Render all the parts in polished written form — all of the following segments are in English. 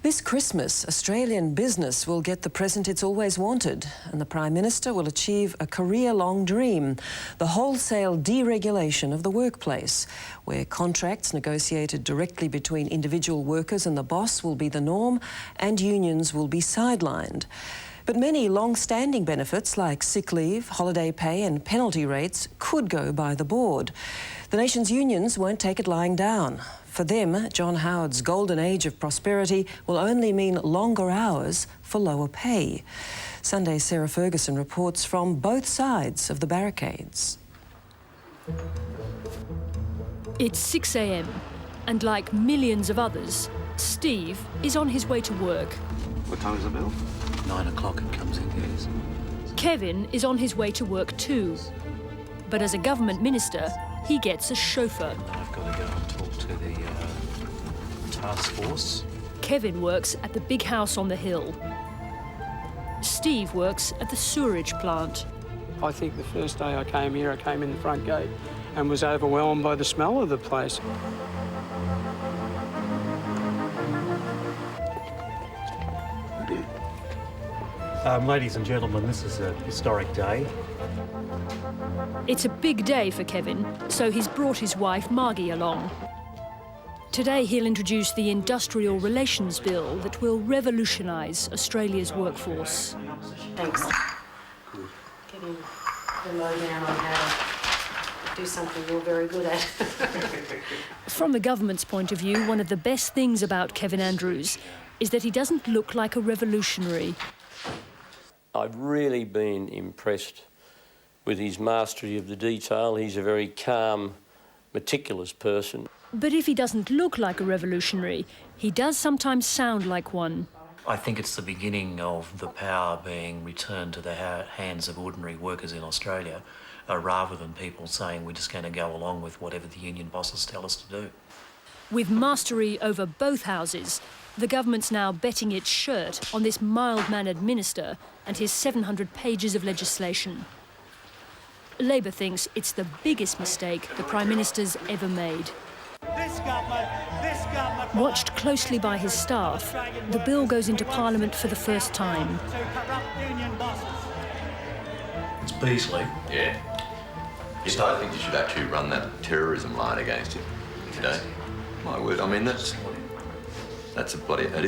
This Christmas, Australian business will get the present it's always wanted, and the Prime Minister will achieve a career-long dream, the wholesale deregulation of the workplace, where contracts negotiated directly between individual workers and the boss will be the norm, and unions will be sidelined. But many long-standing benefits like sick leave, holiday pay and penalty rates could go by the board. The nation's unions won't take it lying down. For them, John Howard's golden age of prosperity will only mean longer hours for lower pay. Sunday's Sarah Ferguson reports from both sides of the barricades. It's 6 a.m. and like millions of others, Steve is on his way to work. What time is the bill? 9 o'clock it comes in, yes. Kevin is on his way to work too. But as a government minister, he gets a chauffeur. And then I've got to go and talk to the task force. Kevin works at the big house on the hill. Steve works at the sewerage plant. I think the first day I came here, I came in the front gate and was overwhelmed by the smell of the place. Ladies and gentlemen, this is a historic day. It's a big day for Kevin, so he's brought his wife Margie along. Today he'll introduce the Industrial Relations Bill that will revolutionise Australia's workforce. Thanks. Getting the lowdown on how to do something you're very good at. From the government's point of view, one of the best things about Kevin Andrews is that he doesn't look like a revolutionary. I've really been impressed with his mastery of the detail. He's a very calm, meticulous person. But if he doesn't look like a revolutionary, he does sometimes sound like one. I think it's the beginning of the power being returned to the hands of ordinary workers in Australia, rather than people saying we're just going to go along with whatever the union bosses tell us to do. With mastery over both houses, the government's now betting its shirt on this mild-mannered minister and his 700 pages of legislation. Labor thinks it's the biggest mistake the Prime Minister's ever made. This government, Watched closely by his staff, the bill goes into Parliament for the first time. to corrupt union bosses. It's Beasley. Yeah. Yes, I think you should actually run that terrorism line against him today. My word, I mean, that is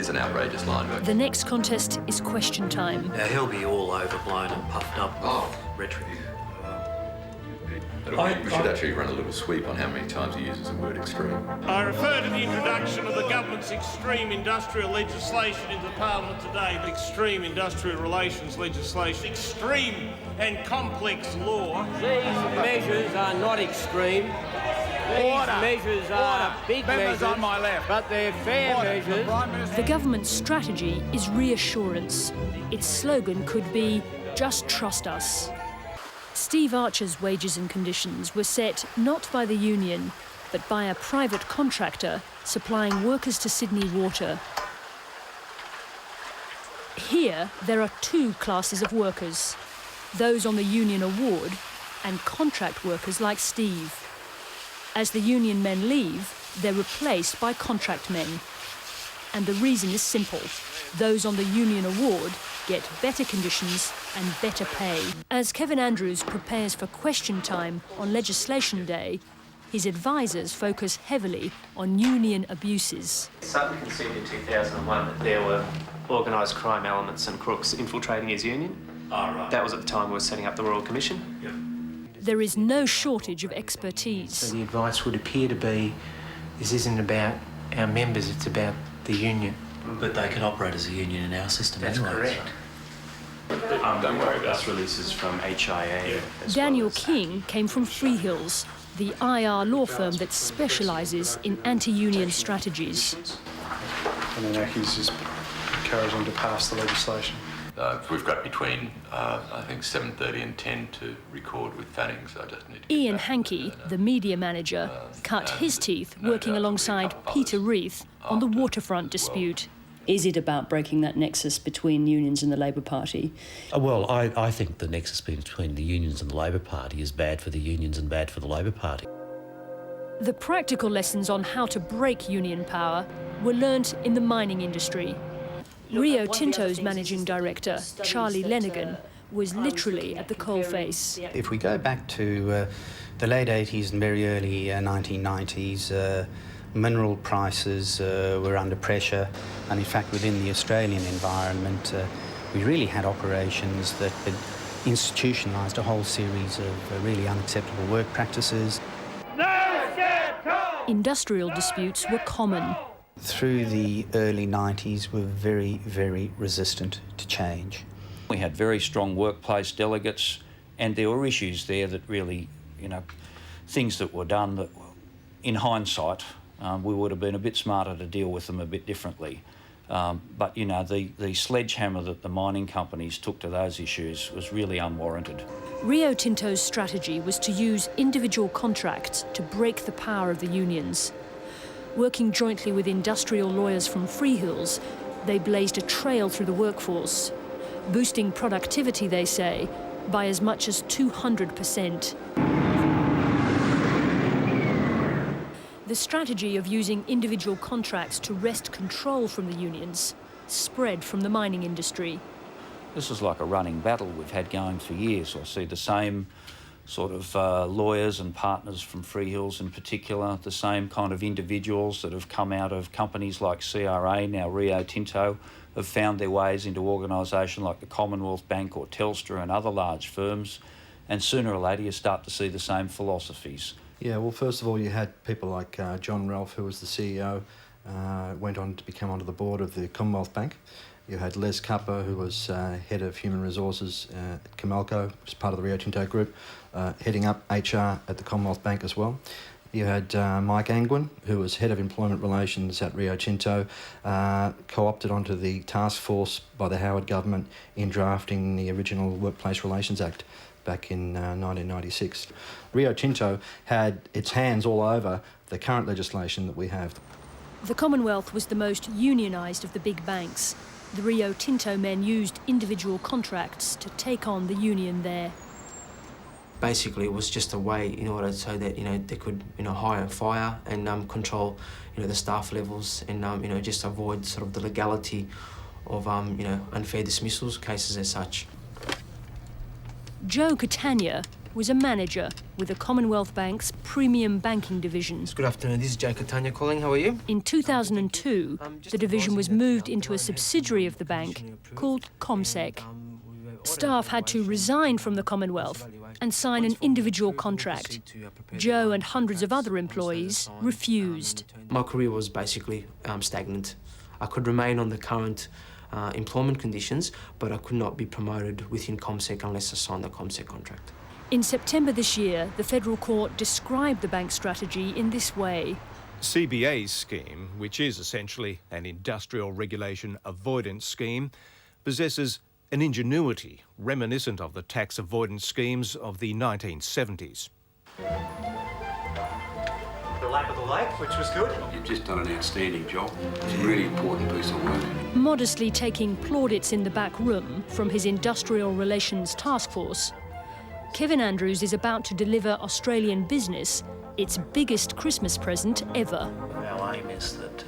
an outrageous line. The next contest is question time. Now, he'll be all overblown and puffed up with rhetoric. We should actually run a little sweep on how many times he uses the word extreme. I refer to the introduction of the government's extreme industrial legislation into Parliament today. The extreme industrial relations legislation. Extreme and complex law. These measures are not extreme. These measures are big measures, on my left. But they're fair measures. The government's strategy is reassurance. Its slogan could be, "Just trust us." Steve Archer's wages and conditions were set not by the union, but by a private contractor supplying workers to Sydney Water. Here, there are two classes of workers, those on the union award and contract workers like Steve. As the union men leave, they're replaced by contract men. And the reason is simple. Those on the union award get better conditions and better pay. As Kevin Andrews prepares for question time on legislation day, his advisors focus heavily on union abuses. Sutton conceived in 2001 that there were organised crime elements and crooks infiltrating his union. Right. That was at the time we were setting up the Royal Commission. Yep. There is no shortage of expertise. So the advice would appear to be, this isn't about our members, it's about the union. But they can operate as a union in our system anyway. correct. Don't worry about This release is from HIA. Daniel King came from Freehills, the IR law firm that specialises in anti-union strategies. And then ACCI's just encouraging to pass the legislation. We've got between, I think, 7:30 and 10 to record with Fanning, so I just need to... Ian Hankey, the media manager, cut his teeth working alongside Peter Reith on the waterfront dispute. Is it about breaking that nexus between unions and the Labor Party? Well, I think the nexus between the unions and the Labor Party is bad for the unions and bad for the Labor Party. The practical lessons on how to break union power were learnt in the mining industry. Rio Tinto's managing director, Charlie Lenigan, was literally at the coalface. If we go back to the late 80s and very early 1990s, mineral prices were under pressure, and in fact within the Australian environment we really had operations that had institutionalised a whole series of really unacceptable work practices. Industrial disputes were common. Through the early 90s we were very, very resistant to change. We had very strong workplace delegates, and there were issues there that really, things that were done that, in hindsight, we would have been a bit smarter to deal with them a bit differently. But, the sledgehammer that the mining companies took to those issues was really unwarranted. Rio Tinto's strategy was to use individual contracts to break the power of the unions. Working jointly with industrial lawyers from Freehills, they blazed a trail through the workforce, boosting productivity, they say, by as much as 200%. The strategy of using individual contracts to wrest control from the unions spread from the mining industry. This is like a running battle we've had going for years. I see the same sort of lawyers and partners from Freehills in particular, the same kind of individuals that have come out of companies like CRA, now Rio Tinto, have found their ways into organisation like the Commonwealth Bank or Telstra and other large firms, and sooner or later you start to see the same philosophies. Yeah, well, first of all, you had people like John Ralph, who was the CEO, went on to become onto the board of the Commonwealth Bank. You had Les Cupper, who was head of human resources at Comalco, which is part of the Rio Tinto group, heading up HR at the Commonwealth Bank as well. You had Mike Angwin, who was head of employment relations at Rio Tinto, co-opted onto the task force by the Howard government in drafting the original Workplace Relations Act back in 1996. Rio Tinto had its hands all over the current legislation that we have. The Commonwealth was the most unionised of the big banks. The Rio Tinto men used individual contracts to take on the union there. Basically, it was just a way in order so that they could hire and fire and control the staff levels and just avoid sort of the legality of unfair dismissals cases as such. Joe Catania was a manager with the Commonwealth Bank's premium banking division. Good afternoon, this is Joe Catania calling. How are you? In 2002, the division was moved into a subsidiary of the bank called ComSec. Staff had to resign from the Commonwealth and sign an individual contract. Joe and hundreds of other employees refused. My career was basically stagnant. I could remain on the current employment conditions, but I could not be promoted within ComSec unless I signed the ComSec contract. In September this year, the federal court described the bank's strategy in this way. CBA's scheme, which is essentially an industrial regulation avoidance scheme, possesses an ingenuity reminiscent of the tax avoidance schemes of the 1970s. The lap of the lake, which was good. You've just done an outstanding job. It's a really important piece of work. Modestly taking plaudits in the back room from his Industrial Relations Taskforce, Kevin Andrews is about to deliver Australian business its biggest Christmas present ever. Our aim is that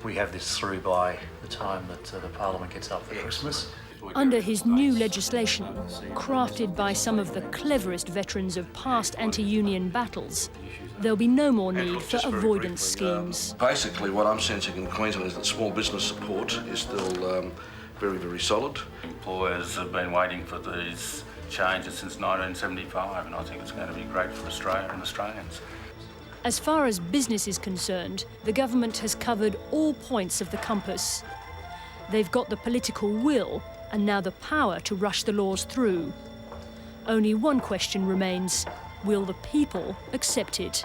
we have this through by the time that the Parliament gets up for Christmas. Under his new legislation, crafted by some of the cleverest veterans of past anti-union battles, there'll be no more need for avoidance schemes. Basically, what I'm sensing in Queensland is that small business support is still very, very solid. Employers have been waiting for these changes since 1975, and I think it's going to be great for Australia and Australians. As far as business is concerned, the government has covered all points of the compass. They've got the political will and now the power to rush the laws through. Only one question remains: will the people accept it?